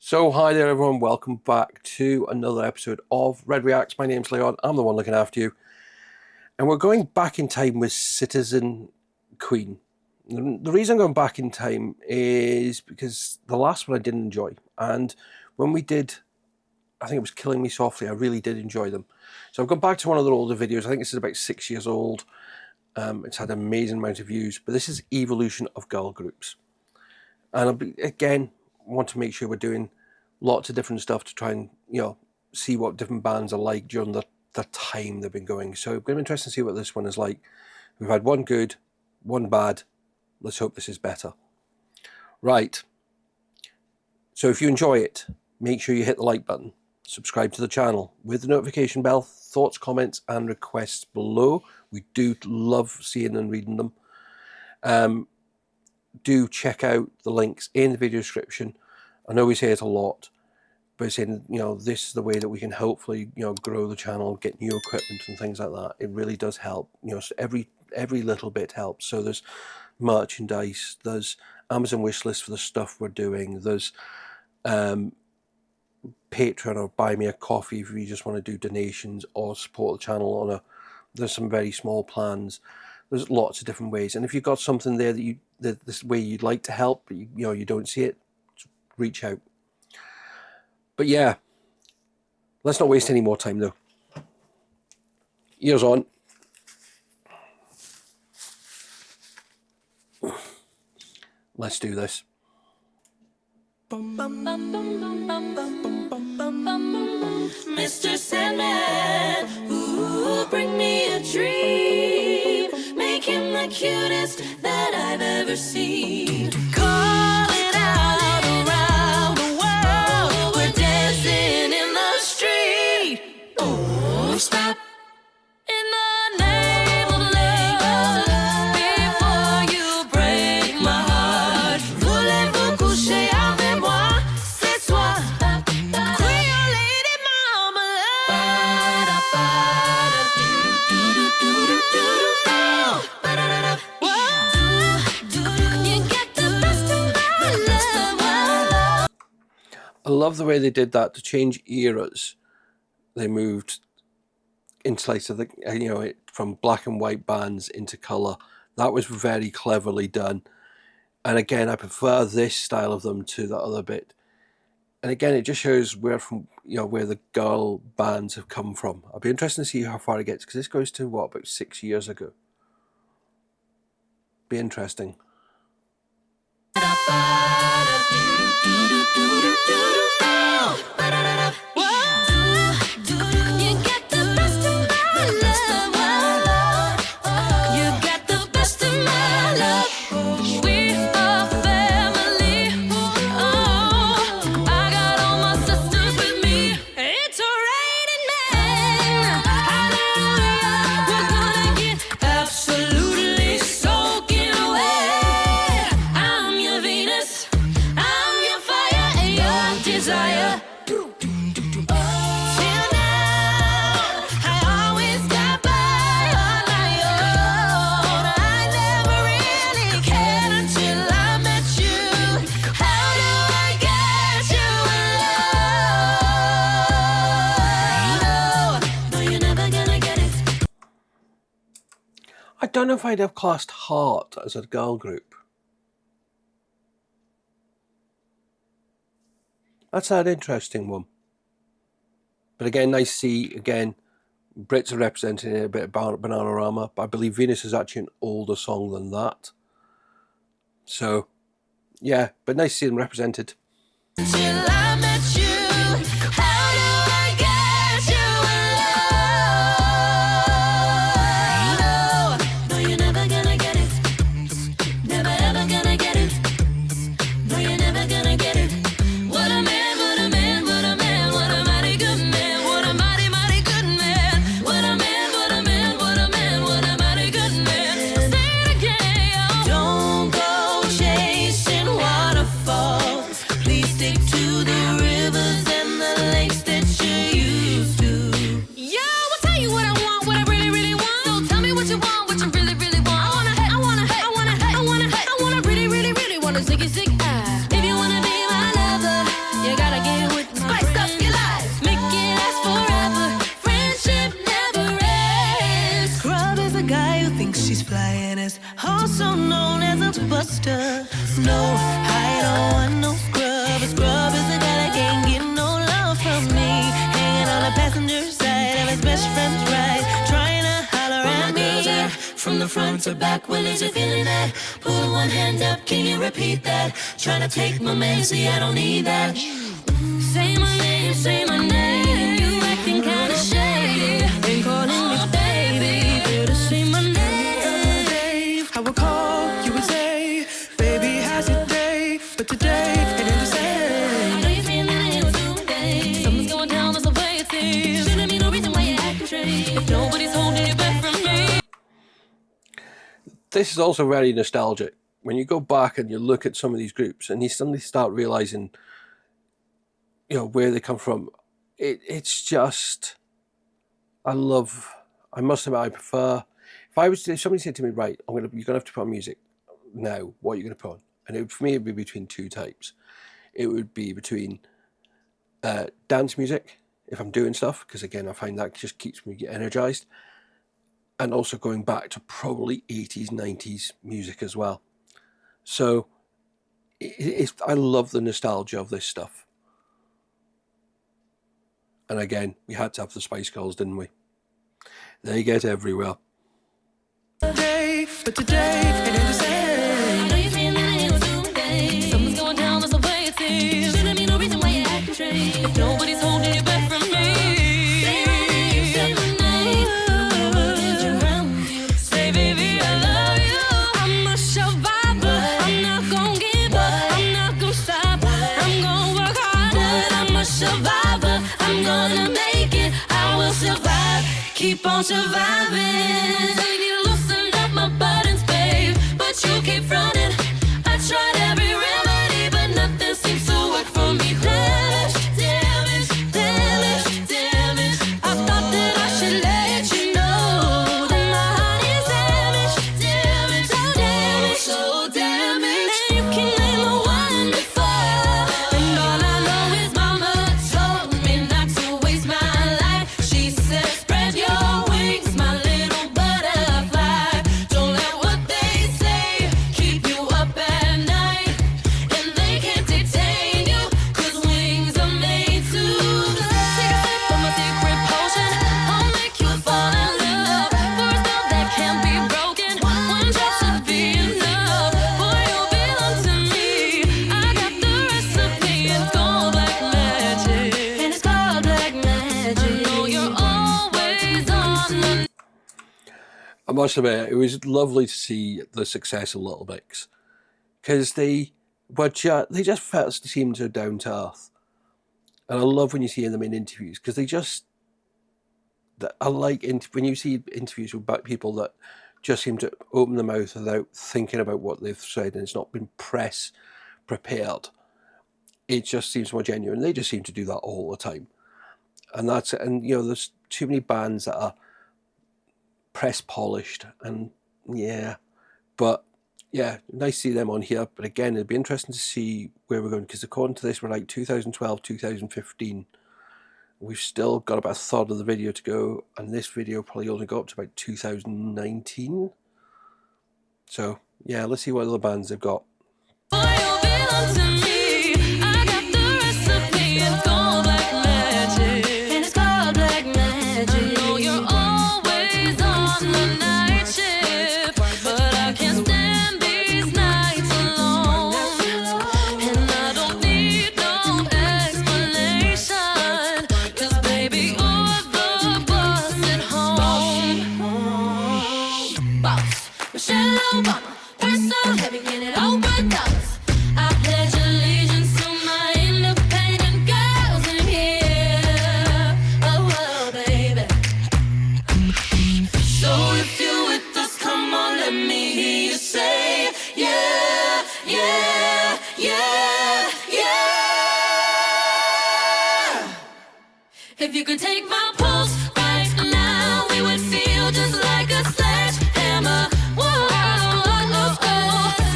So hi there everyone, welcome back to another episode of Red Reacts. My name's Leon, I'm the one looking after you. And we're going back in time with Citizen Queen. The reason I'm going back in time is because the last one I didn't enjoy. And when we did, I think it was Killing Me Softly, I really did enjoy them. So I've gone back to one of their older videos. I think this is about 6 years old. It's had an amazing amount of views. But this is Evolution of Girl Groups. And again, want to make sure we're doing lots of different stuff to try and, see what different bands are like during the time they've been going. So it's going to be interesting to see what this one is like. We've had one good, one bad. Let's hope this is better. Right. So if you enjoy it, make sure you hit the like button. Subscribe to the channel with the notification bell. Thoughts, comments, and requests below. We do love seeing and reading them. Do check out the links in the video description. I know we say it a lot, but saying, this is the way that we can hopefully, grow the channel, get new equipment and things like that. It really does help. So every little bit helps. So there's merchandise, there's Amazon wish list for the stuff we're doing, there's Patreon or buy me a coffee if you just want to do donations or support the channel there's some very small plans. There's lots of different ways, and if you've got something there that this way you'd like to help, but you don't see it, reach out. But yeah, let's not waste any more time though. Ears on. Let's do this. Mr. Sandman, ooh, bring me a dream. Make him the cutest that I've ever seen. Call it out around the world. We're dancing in the street. Oh, stop. In the name of love, before you break my heart, voulez-vous coucher avec moi? C'est toi, Creole lady mama You get the best of my love. I love the way they did that to change eras. They moved into like from black and white bands into color. That was very cleverly done. And again, I prefer this style of them to the other bit. And again, it just shows where the girl bands have come from. I'll be interested to see how far it gets, because this goes to what, about 6 years ago. Be interesting. I don't know if I'd have classed Heart as a girl group. That's an interesting one. But again, nice to see, again, Brits are representing a bit of Bananarama, but I believe Venus is actually an older song than that. So, yeah, but nice to see them represented. Until I met you, how do I get you alone? No, you're never gonna get it. Never ever gonna get it. No, you're never gonna get it. What a man, what a man, what a man, what a mighty good man. What a mighty, mighty good man. What a man, what a man, what a man, what a mighty good man. Say it again, yo. Don't go chasing waterfalls. Please stick to the fast, also known as a buster. No, I don't want no scrub. A scrub is a guy that can't get no love from me. Hanging on the passenger side of his best friend's ride, trying to holler at me. From the front to back, well, is you feeling that? Put one hand up, can you repeat that? Trying to take my man, see I don't need that. Say my name, say my name. You acting kinda shady. Ain't calling me baby, better say my name. I would call, you would say, baby, how's your day? But today, it ain't the same. I know you're saying that it was today. Something's going down, that's the way it seems. Shouldn't be no reason why you act strange. If nobody's holding you back from me. This is also very nostalgic. When you go back and you look at some of these groups and you suddenly start realizing, you know, where they come from. It's just, I must admit, I prefer, if somebody said to me, right, you're going to have to put on music now, what are you going to put on? And for me, it'd be between two types. It would be between dance music, if I'm doing stuff, because again, I find that just keeps me energized. And also going back to probably 80s, 90s music as well. So I love the nostalgia of this stuff. And again, we had to have the Spice Girls, didn't we? They get everywhere. But today, it ain't the same. I know you're saying that it was today. Something's going down, that's the way it seems. Shouldn't be no reason why you acting strange. If nobody's holding you back from me. Say my name, did you round you? Say baby I love you. I'm a survivor. I'm not gonna give up. I'm not gonna stop. I'm gonna work harder. I'm a survivor. I'm gonna make it. I will survive. Keep on surviving. Tell you to loosen up my buttons, babe, but you keep running. I tried every remedy, but nothing seems to work for me. Damage, damage, damage. I thought that I should let you know that my heart is damaged, damaged, so damaged, so damaged. And you can name a one before, and all I know is mama told me not to waste my life. She said, spread your wings, my little butterfly. Don't let what they say keep you up at night. And they can't detain you, 'cause wings are made to fly. Take a sip of my secret potion, I'll make you fall in love. For a spell that can't be broken, one drop should be enough. Boy, you belong to me. I got the recipe, it's called black magic. And it's called black magic. I know you're always on the I must admit, it was lovely to see the success of Little Mix, because they just seemed so down to earth, and I love when you see them in interviews, because when you see interviews with people that just seem to open their mouth without thinking about what they've said, and it's not been press prepared. It just seems more genuine. They just seem to do that all the time, and you know, there's too many bands that are press polished, and but nice to see them on here. But again, it'd be interesting to see where we're going, because according to this, we're like 2012, 2015. We've still got about a third of the video to go, and this video probably only got up to about 2019. So yeah, let's see what other bands they've got. Boy, you belong to me. I got the recipe, it's called black magic. And it's called black magic. I know you're always on the night shift, but I can't stand these nights alone. And I don't need no explanation, 'cause baby, you're the boss at home. Boss, Michelle Obama, purse so heavy, get it all but dollars. I pledge allegiance to my independent girls in here. Oh, baby. So if you're with us, come on, let me hear you say, yeah, yeah, yeah, yeah. If you could take my pulse right now, we would feel just like a sledgehammer. Whoa, whoa,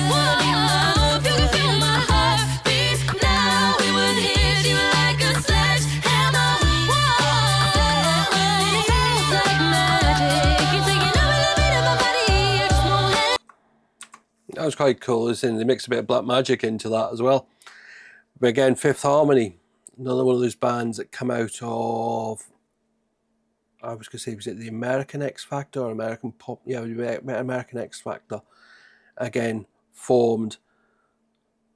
whoa. If you could feel my heartbeat now, we would hit you like a sledgehammer. Whoa, it sounds like magic. You're taking over the beat of my body. I just won't let was quite cool. They mixed a bit of black magic into that as well. But again, Fifth Harmony, another one of those bands that come out of, I was going to say, was it the American X Factor or American Pop? Yeah, American X Factor. Again, formed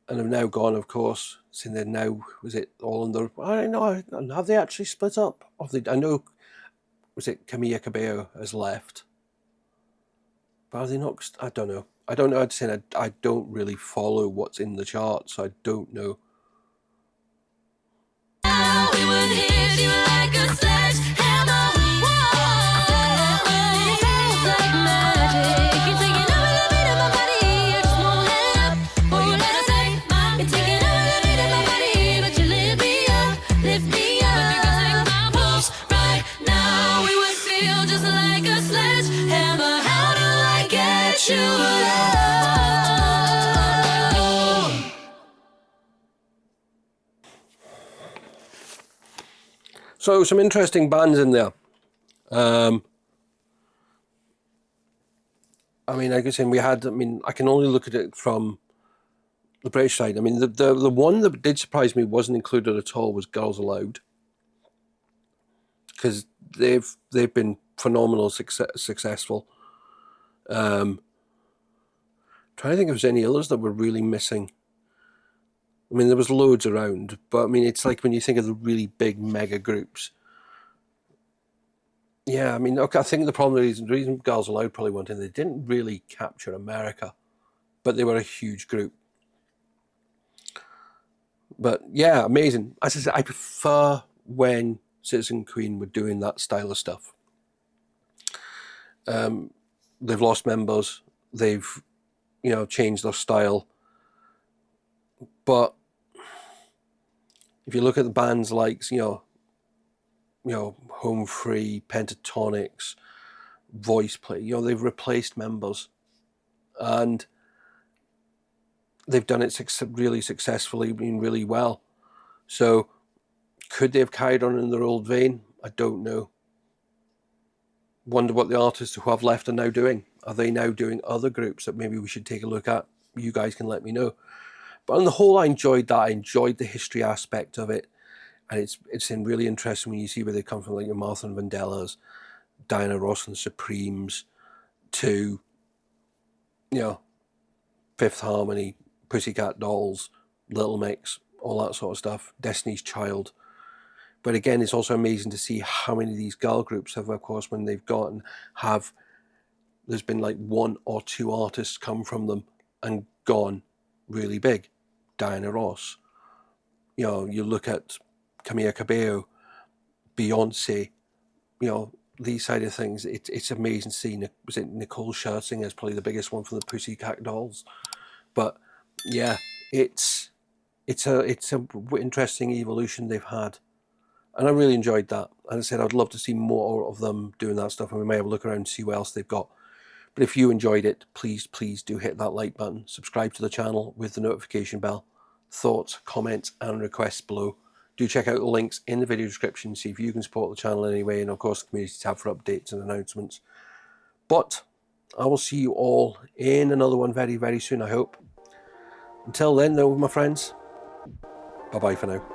and have now gone, of course, since they're now, was it all under, I don't know, have they actually split up? I know, was it Camilla Cabello has left? But are they not, I don't know. I don't know how to say that. I don't really follow what's in the charts, so I don't know. We would hit you like a sledgehammer. It sounds like magic. You're taking over the beat of my body. I just won't let up. Oh, you let us say, you're taking over the beat of my body, but you lift me up, lift me up. If you could take my pulse right now, we would feel just like a sledgehammer. How do I get you love? So some interesting bands in there. I mean, like I said, I can only look at it from the British side. I mean, the one that did surprise me wasn't included at all was Girls Aloud, because they've been phenomenal, successful. Trying to think if there's any others that were really missing. I mean, there was loads around, but I mean, it's like when you think of the really big mega groups. Yeah, I mean, okay, I think the reason Girls Aloud probably went in, they didn't really capture America, but they were a huge group. But yeah, amazing. As I said, I prefer when Citizen Queen were doing that style of stuff. They've lost members. They've, changed their style. But if you look at the bands like, Home Free, Pentatonics, Voice Play, they've replaced members. And they've done it really successfully, been really well. So could they have carried on in their old vein? I don't know. Wonder what the artists who have left are now doing. Are they now doing other groups that maybe we should take a look at? You guys can let me know. But on the whole, I enjoyed that. I enjoyed the history aspect of it. And it's really interesting when you see where they come from, like your Martha and Vandellas, Diana Ross and the Supremes, to, Fifth Harmony, Pussycat Dolls, Little Mix, all that sort of stuff, Destiny's Child. But again, it's also amazing to see how many of these girl groups have, of course, when they've gotten, there's been like one or two artists come from them and gone really big. Diana Ross. You look at Camilla Cabello, Beyonce, these side of things. It's amazing to see. Was it Nicole Scherzinger is probably the biggest one from the Pussycat Dolls. But yeah, it's a interesting evolution they've had. And I really enjoyed that. As I said, I'd love to see more of them doing that stuff, and we may have a look around and see what else they've got. But if you enjoyed it, please do hit that like button. Subscribe to the channel with the notification bell. Thoughts, comments, and requests below. Do check out the links in the video description, see if you can support the channel in any way, and of course the community tab for updates and announcements. But I will see you all in another one very, very soon, I hope. Until then, though, my friends, bye-bye for now.